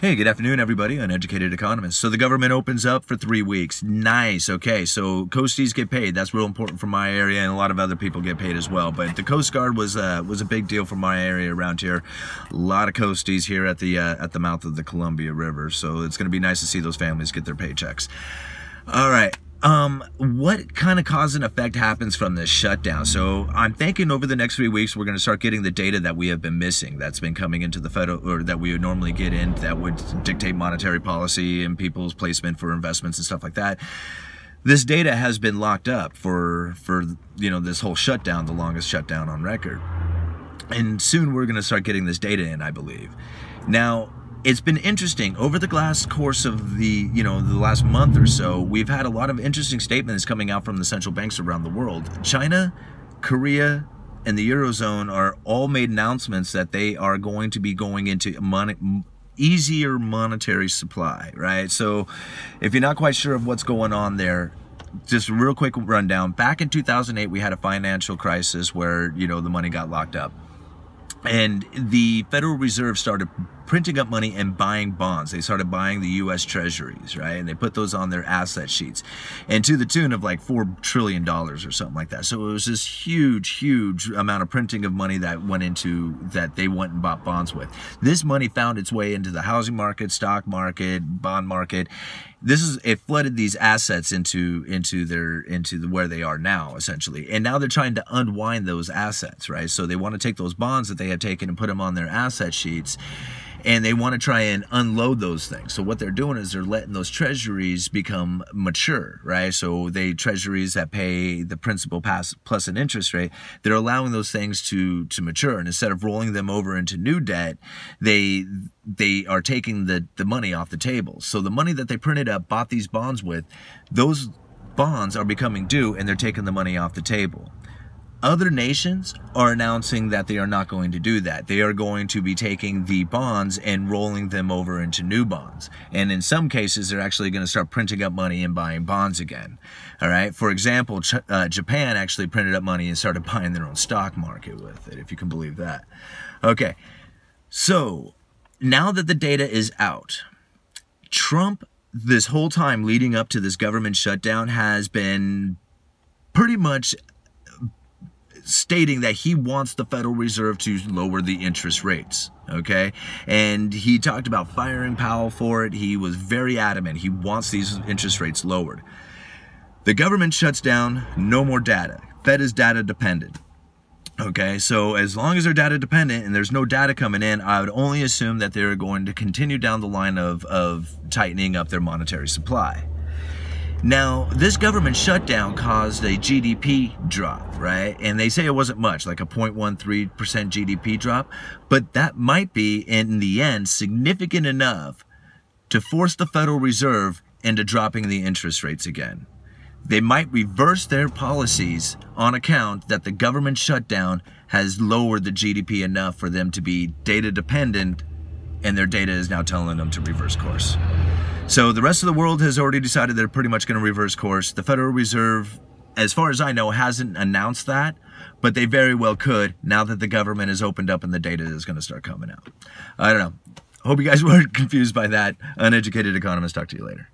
Hey, good afternoon, everybody. Uneducated Economist. So the government opens up for 3 weeks. Nice. Okay, so coasties get paid. That's real important for my area, and a lot of other people get paid as well. But the Coast Guard was a big deal for my area around here. A lot of coasties here at the mouth of the Columbia River. So it's going to be nice to see those families get their paychecks. All right. What kind of cause and effect happens from this shutdown? So I'm thinking over the next 3 weeks, we're going to start getting the data that we have been missing, that's been coming into the federal, or that we would normally get in, that would dictate monetary policy and people's placement for investments and stuff like that. This data has been locked up for this whole shutdown, the longest shutdown on record. And soon we're going to start getting this data in, I believe. Now, it's been interesting over the last course of the last month or so. We've had a lot of interesting statements coming out from the central banks around the world. China, Korea, and the Eurozone are all made announcements that they are going to be going into easier monetary supply, right? So if you're not quite sure of what's going on there, just a real quick rundown. Back in 2008, we had a financial crisis where, the money got locked up. And the Federal Reserve started printing up money and buying bonds. They started buying the U.S. Treasuries, right? And they put those on their asset sheets, and to the tune of like $4 trillion or something like that. So it was this huge, huge amount of printing of money that they went and bought bonds with. This money found its way into the housing market, stock market, bond market. It flooded these assets into where they are now, essentially. And now they're trying to unwind those assets, right? So they want to take those bonds that they had taken and put them on their asset sheets, and they want to try and unload those things. So what they're doing is they're letting those treasuries become mature, right? So treasuries that pay the principal plus an interest rate, they're allowing those things to mature. And instead of rolling them over into new debt, they are taking the money off the table. So the money that they printed up, bought these bonds with, those bonds are becoming due, and they're taking the money off the table. Other nations are announcing that they are not going to do that. They are going to be taking the bonds and rolling them over into new bonds. And in some cases, they're actually going to start printing up money and buying bonds again. All right. For example, Japan actually printed up money and started buying their own stock market with it, if you can believe that. Okay. So now that the data is out, Trump, this whole time leading up to this government shutdown, has been pretty much stating that he wants the Federal Reserve to lower the interest rates, okay? And he talked about firing Powell for it. He was very adamant. He wants these interest rates lowered. The government shuts down, no more data. Fed is data dependent, okay? So as long as they're data dependent and there's no data coming in, I would only assume that they're going to continue down the line of tightening up their monetary supply. Now, this government shutdown caused a GDP drop, right? And they say it wasn't much, like a 0.13% GDP drop, but that might be, in the end, significant enough to force the Federal Reserve into dropping the interest rates again. They might reverse their policies on account that the government shutdown has lowered the GDP enough for them to be data dependent, and their data is now telling them to reverse course. So the rest of the world has already decided they're pretty much going to reverse course. The Federal Reserve, as far as I know, hasn't announced that, but they very well could now that the government has opened up and the data is going to start coming out. I don't know. Hope you guys weren't confused by that. Uneducated Economist. Talk to you later.